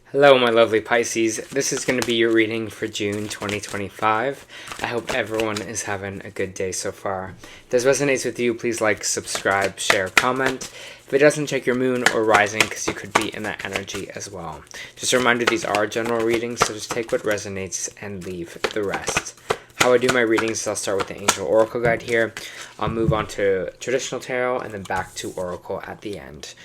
Hello, my lovely Pisces. This is going to be your reading for June 2025. I hope everyone is having a good day so far. If this resonates with you, please like, subscribe, share, comment. If it doesn't, check your moon or rising because you could be in that energy as well. Just a reminder, these are general readings, so just take what resonates and leave the rest. How I do my readings is I'll start with the Angel Oracle Guide here. I'll move on to Traditional Tarot and then back to Oracle at the end.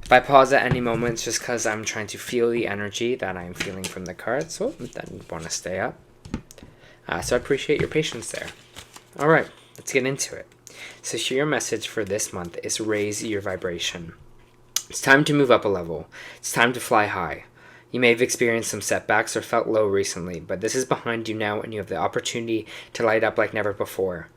If I pause at any moment, it's just because I'm trying to feel the energy that I'm feeling from the cards. So I didn't want to stay up. So I appreciate your patience there. All right, let's get into it. So your message for this month is raise your vibration. It's time to move up a level. It's time to fly high. You may have experienced some setbacks or felt low recently, but this is behind you now and you have the opportunity to light up like never before.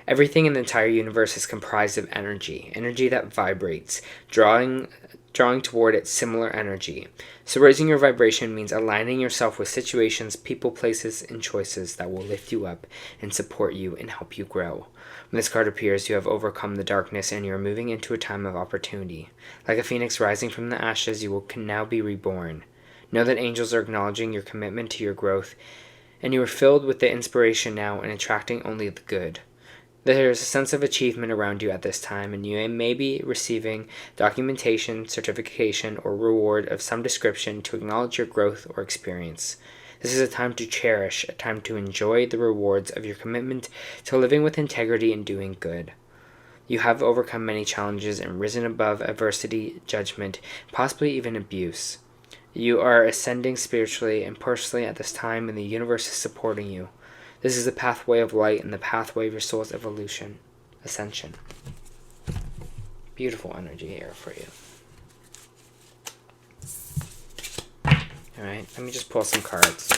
Everything in the entire universe is comprised of energy that vibrates, drawing toward its similar energy. So raising your vibration means aligning yourself with situations, people, places, and choices that will lift you up and support you and help you grow. When this card appears, you have overcome the darkness and you are moving into a time of opportunity. Like a phoenix rising from the ashes, you can now be reborn. Know that angels are acknowledging your commitment to your growth, and you are filled with the inspiration now and attracting only the good. There's a sense of achievement around you at this time, and you may be receiving documentation, certification, or reward of some description to acknowledge your growth or experience. This is a time to cherish, a time to enjoy the rewards of your commitment to living with integrity and doing good. You have overcome many challenges and risen above adversity, judgment, possibly even abuse. You are ascending spiritually and personally at this time, and the universe is supporting you. This is the pathway of light and the pathway of your soul's evolution, ascension. Beautiful energy here for you. Alright, let me just pull some cards.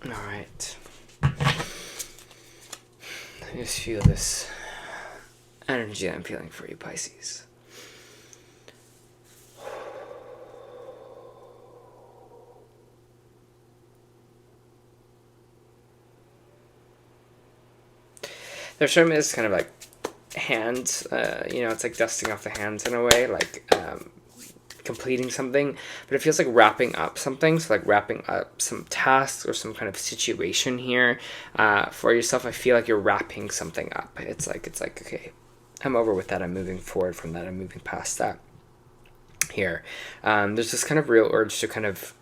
Alright. I just feel this energy I'm feeling for you, Pisces. There's certainly this kind of like hands, it's like dusting off the hands in a way, like completing something, but it feels like wrapping up something. So like wrapping up some tasks or some kind of situation here for yourself. I feel like you're wrapping something up. It's like okay, I'm over with that, I'm moving forward from that, I'm moving past that here. There's this kind of real urge to kind of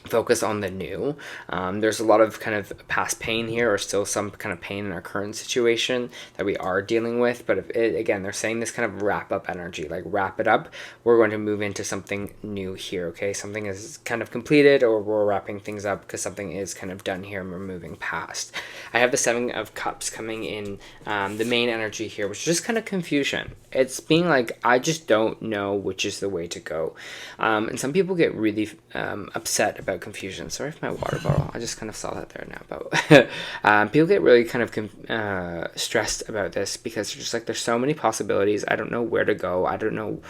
focus on the new. There's a lot of kind of past pain here, or still some kind of pain in our current situation that we are dealing with, but again, they're saying this kind of wrap up energy, like wrap it up. We're going to move into something new here, okay? Something is kind of completed, or we're wrapping things up because something is kind of done here and we're moving past. I have the Seven of Cups coming in, the main energy here, which is just kind of confusion. It's being like, I just don't know which is the way to go. And some people get really upset about confusion. Sorry for my water bottle. I just kind of saw that there now. But people get really kind of stressed about this because they're just like, there's so many possibilities. I don't know where to go. I don't know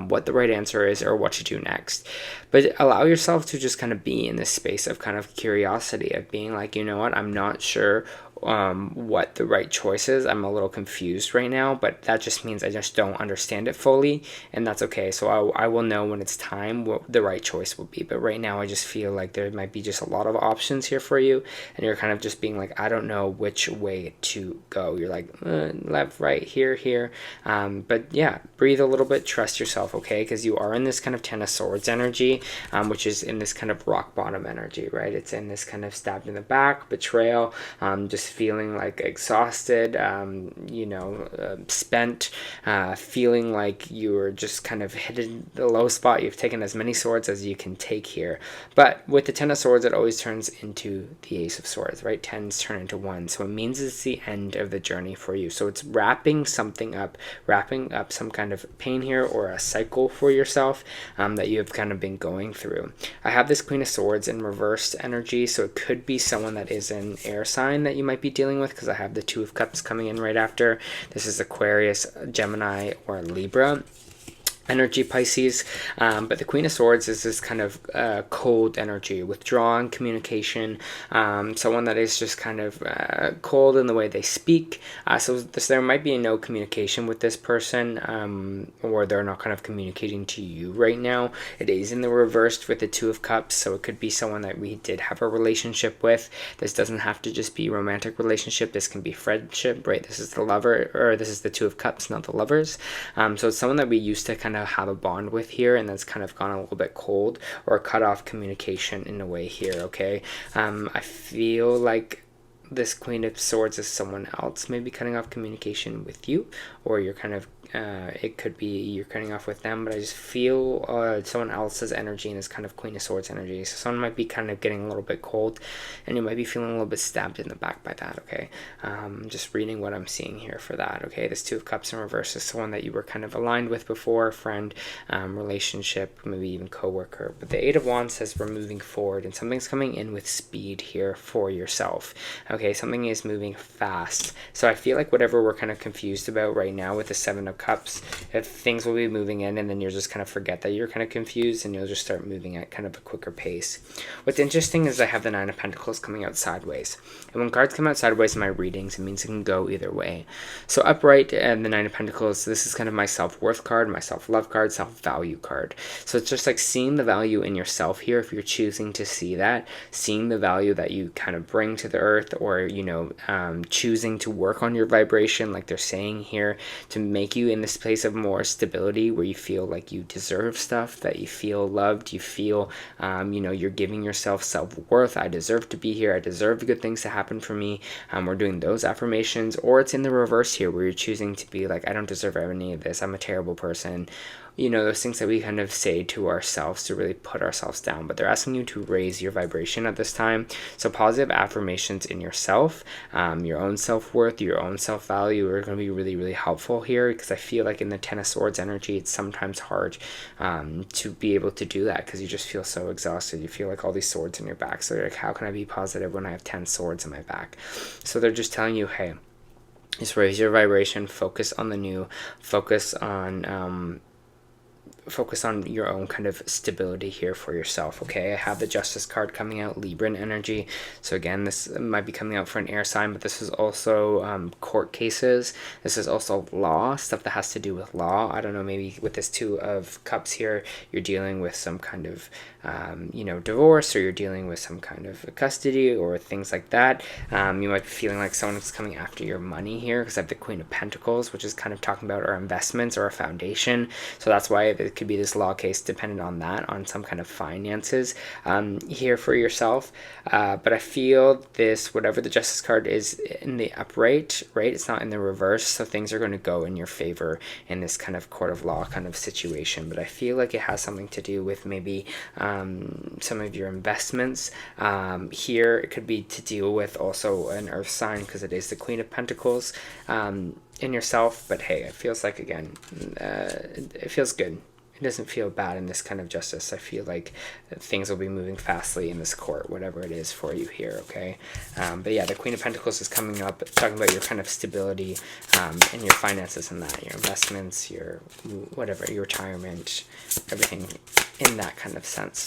what the right answer is or what to do next. But allow yourself to just kind of be in this space of kind of curiosity, of being like, you know what, I'm not sure what the right choice is. I'm a little confused right now, but that just means I just don't understand it fully, and that's okay. So I will know when it's time what the right choice will be, but right now I just feel like there might be just a lot of options here for you, and you're kind of just being like, I don't know which way to go. You're like left, right, here, but yeah, breathe a little bit, trust yourself, okay? Because you are in this kind of Ten of Swords energy, which is in this kind of rock bottom energy, right? It's in this kind of stabbed in the back, betrayal, just just feeling like exhausted, you know, spent, feeling like you're just kind of hitting the low spot. You've taken as many swords as you can take here. But with the Ten of Swords, it always turns into the Ace of Swords, right? Tens turn into one. So it means it's the end of the journey for you. So it's wrapping something up, wrapping up some kind of pain here or a cycle for yourself that you have kind of been going through. I have this Queen of Swords in reversed energy, so it could be someone that is an air sign that you might be dealing with, because I have the Two of Cups coming in right after. This is Aquarius, Gemini, or Libra energy, Pisces. But the Queen of Swords is this kind of cold energy, withdrawn communication, someone that is just kind of cold in the way they speak. So there might be no communication with this person, or they're not kind of communicating to you right now. It is in the reversed with the Two of Cups, so it could be someone that we did have a relationship with. This doesn't have to just be romantic relationship. This can be friendship, right? This is the lover, or this is the Two of Cups, not the lovers. So it's someone that we used to kind of have a bond with here, and that's kind of gone a little bit cold or cut off communication in a way here. Okay, I feel like this Queen of Swords is someone else maybe cutting off communication with you, or you're kind of it could be you're cutting off with them, but I just feel someone else's energy in this kind of Queen of Swords energy. So someone might be kind of getting a little bit cold, and you might be feeling a little bit stabbed in the back by that. Okay, just reading what I'm seeing here for that. Okay, this Two of Cups in reverse is someone that you were kind of aligned with before, friend, relationship, maybe even co-worker. But the Eight of Wands says we're moving forward, and something's coming in with speed here for yourself. Okay, something is moving fast. So I feel like whatever we're kind of confused about right now with the Seven of Cups, if things will be moving in, and then you'll just kind of forget that you're kind of confused, and you'll just start moving at kind of a quicker pace. What's interesting is I have the Nine of Pentacles coming out sideways, and when cards come out sideways in my readings, it means it can go either way. So upright and the Nine of Pentacles, this is kind of my self-worth card, my self-love card, self-value card. So it's just like seeing the value in yourself here, if you're choosing to see that, seeing the value that you kind of bring to the earth, or you know, choosing to work on your vibration, like they're saying here, to make you in this place of more stability where you feel like you deserve stuff, that you feel loved, you feel you know, you're giving yourself self-worth. I deserve to be here, I deserve good things to happen for me. We're doing those affirmations. Or it's in the reverse here, where you're choosing to be like, I don't deserve any of this, I'm a terrible person. You know, those things that we kind of say to ourselves to really put ourselves down, but they're asking you to raise your vibration at this time. So positive affirmations in yourself, your own self-worth, your own self-value are going to be really, really helpful here, because I feel like in the Ten of Swords energy, it's sometimes hard to be able to do that, because you just feel so exhausted. You feel like all these swords in your back. So you're like, how can I be positive when I have 10 swords in my back? So they're just telling you, hey, just raise your vibration, focus on the new, focus on your own kind of stability here for yourself. Okay, I have the Justice card coming out, Libran energy. So again, this might be coming out for an air sign, but this is also court cases. This is also law, stuff that has to do with law. I don't know, maybe with this Two of Cups here, you're dealing with some kind of you know, divorce, or you're dealing with some kind of custody or things like that. You might be feeling like someone's coming after your money here, because I have the Queen of Pentacles, which is kind of talking about our investments or our foundation. So that's why it could be this law case dependent on that, on some kind of finances here for yourself. But I feel this, whatever the Justice card is in the upright, right, it's not in the reverse, so things are going to go in your favor in this kind of court of law kind of situation. But I feel like it has something to do with maybe some of your investments here. It could be to deal with also an earth sign, because it is the Queen of Pentacles in yourself. But hey, it feels like, again, it feels good. It doesn't feel bad in this kind of justice. I feel like things will be moving fastly in this court, whatever it is for you here, okay? But yeah, the Queen of Pentacles is coming up, talking about your kind of stability and your finances and that, your investments, your whatever, your retirement, everything in that kind of sense.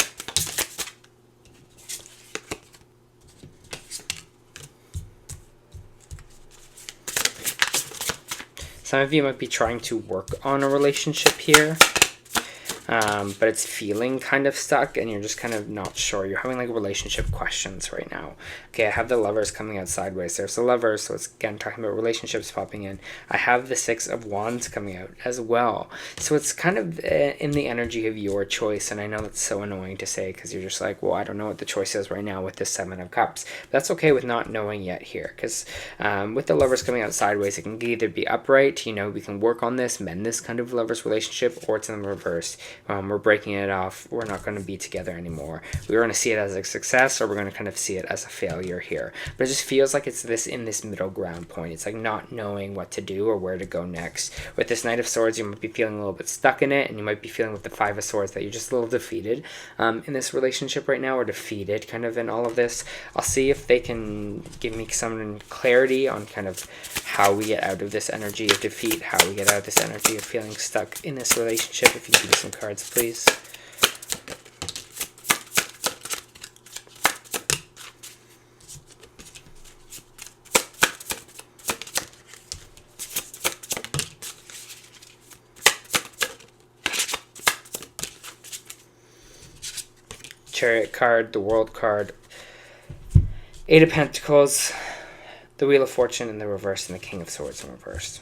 Some of you might be trying to work on a relationship here. but it's feeling kind of stuck and you're just kind of not sure. You're having like relationship questions right now. Okay, I have the Lovers coming out sideways. There's the Lovers, so it's again talking about relationships popping in. I have the Six of Wands coming out as well. So it's kind of in the energy of your choice, and I know that's so annoying to say because you're just like, well, I don't know what the choice is right now with the Seven of Cups. But that's okay with not knowing yet here, because with the Lovers coming out sideways, it can either be upright, you know, we can work on this, mend this kind of Lovers relationship, or it's in the reverse. We're breaking it off. We're not going to be together anymore. We're going to see it as a success, or we're going to kind of see it as a failure here. But it just feels like it's this in this middle ground point. It's like not knowing what to do or where to go next. With this Knight of Swords, you might be feeling a little bit stuck in it, and you might be feeling with the Five of Swords that you're just a little defeated in this relationship right now, or defeated kind of in all of this. I'll see if they can give me some clarity on kind of how we get out of this energy of defeat, how we get out of this energy of feeling stuck in this relationship. If you can give me some cards, please. Chariot card, the World card, Eight of Pentacles, the Wheel of Fortune in the reverse, and the King of Swords in reverse.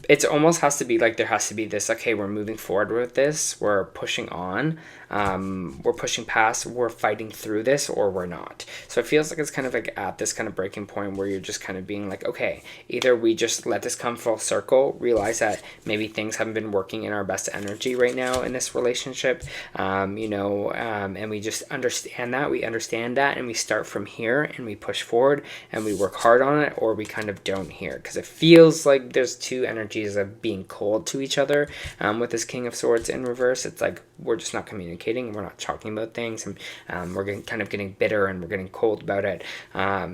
It almost has to be like there has to be this, okay, we're moving forward with this, we're pushing on, we're pushing past, we're fighting through this, or we're not. So it feels like it's kind of like at this kind of breaking point where you're just kind of being like, okay, either we just let this come full circle, realize that maybe things haven't been working in our best energy right now in this relationship, you know, and we just understand that, and we start from here and we push forward and we work hard on it, or we kind of don't here, because it feels like there's two energies of being cold to each other. With this King of Swords in reverse, it's like we're just not communicating, we're not talking about things, and we're kind of getting bitter and we're getting cold about it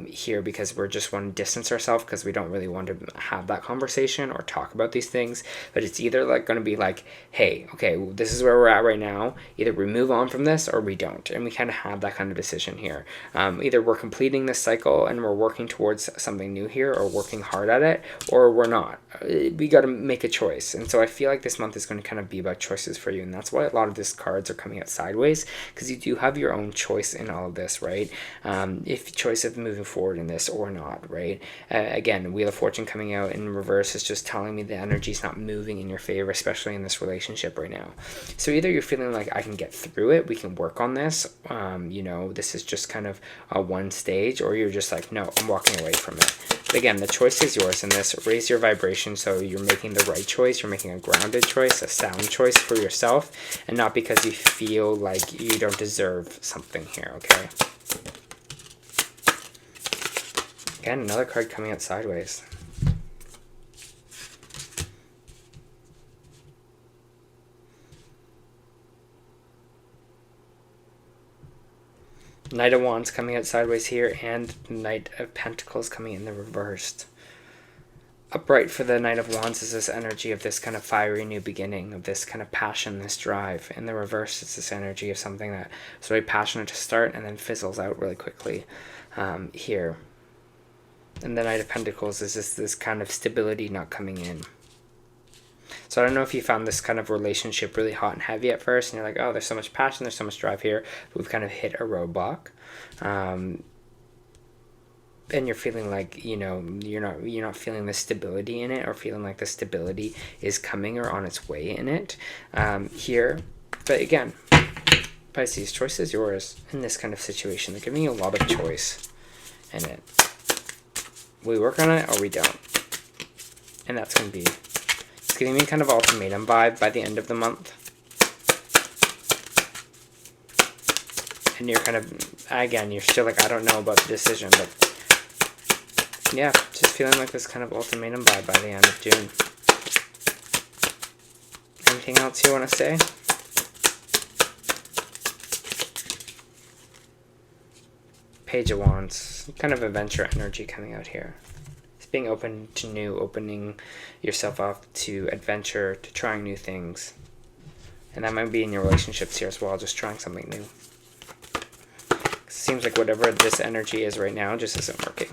here, because we're just want to distance ourselves because we don't really want to have that conversation or talk about these things. But it's either like going to be like, hey, okay, this is where we're at right now, either we move on from this or we don't, and we kind of have that kind of decision here. Either we're completing this cycle and we're working towards something new here, or working hard at it, or we're not. We got to make a choice. And so I feel like this month is going to kind of be about choices for you, and that's why a lot of these cards are coming out sideways, because you do have your own choice in all of this, right? If choice of moving forward in this or not, right? Again, Wheel of Fortune coming out in reverse is just telling me the energy is not moving in your favor, especially in this relationship right now. So either you're feeling like I can get through it, we can work on this, you know, this is just kind of a one stage, or you're just like, no, I'm walking away from it. But again, the choice is yours in this. Raise your vibration so you're making the right choice. You're making a grounded choice, a sound choice for yourself, and not because you feel like you don't deserve something here, okay? Again, another card coming out sideways. Knight of Wands coming out sideways here, and Knight of Pentacles coming in the reversed. Upright for the Knight of Wands is this energy of this kind of fiery new beginning, of this kind of passion, this drive. In the reverse, it's this energy of something that is very passionate to start and then fizzles out really quickly here. And the Knight of Pentacles is this kind of stability not coming in. So I don't know if you found this kind of relationship really hot and heavy at first, and you're like, oh, there's so much passion, there's so much drive here, but we've kind of hit a roadblock. And you're feeling like, you know, you're not feeling the stability in it, or feeling like the stability is coming or on its way in it here. But again, Pisces, choice is yours in this kind of situation. They're giving you a lot of choice in it. We work on it or we don't. And that's going to be, it's giving me kind of ultimatum vibe by the end of the month. And you're kind of, again, you're still like, I don't know about the decision, but yeah, just feeling like this kind of ultimatum vibe by the end of June. Anything else you want to say? Page of Wands, kind of adventure energy coming out here. It's being open to new, opening yourself up to adventure, to trying new things. And that might be in your relationships here as well, just trying something new. It seems like whatever this energy is right now just isn't working.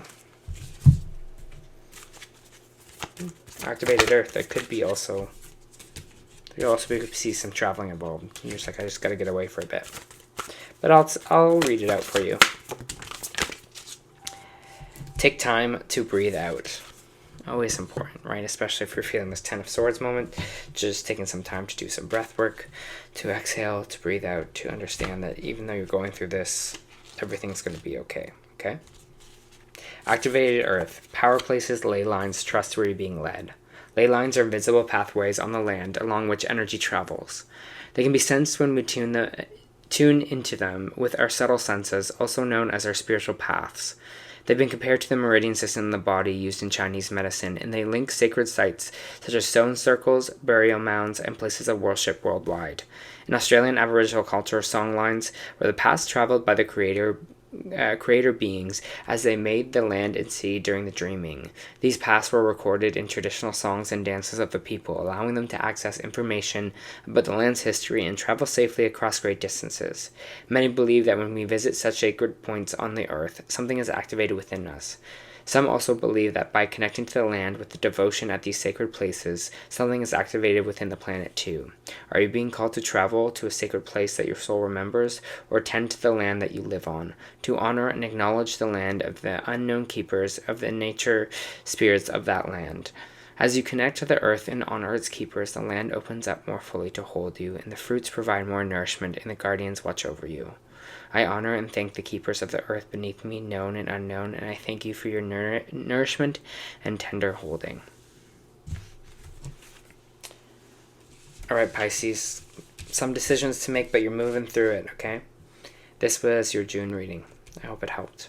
Activated Earth, that could be also You'll also be able to see some traveling involved. You're just like, I just got to get away for a bit. But I'll read it out for you. Take time to breathe out. Always important, right? Especially if you're feeling this Ten of Swords moment. Just taking some time to do some breath work, to exhale, to breathe out, to understand that even though you're going through this, everything's going to be okay, okay? Activated Earth. Power places, ley lines, trust where you're being led. Ley lines are invisible pathways on the land along which energy travels. They can be sensed when we tune into them with our subtle senses, also known as our spiritual paths. They've been compared to the meridian system in the body used in Chinese medicine, and they link sacred sites such as stone circles, burial mounds, and places of worship worldwide. In Australian Aboriginal culture, songlines were the paths traveled by the creator beings as they made the land and sea during the dreaming. These paths were recorded in traditional songs and dances of the people, allowing them to access information about the land's history and travel safely across great distances. Many believe that when we visit such sacred points on the earth, something is activated within us. Some also believe that by connecting to the land with the devotion at these sacred places, something is activated within the planet too. Are you being called to travel to a sacred place that your soul remembers, or tend to the land that you live on, to honor and acknowledge the land of the unknown keepers of the nature spirits of that land? As you connect to the earth and honor its keepers, the land opens up more fully to hold you, and the fruits provide more nourishment, and the guardians watch over you. I honor and thank the keepers of the earth beneath me, known and unknown, and I thank you for your nourishment and tender holding. Alright, Pisces, some decisions to make, but you're moving through it, okay? This was your June reading. I hope it helped.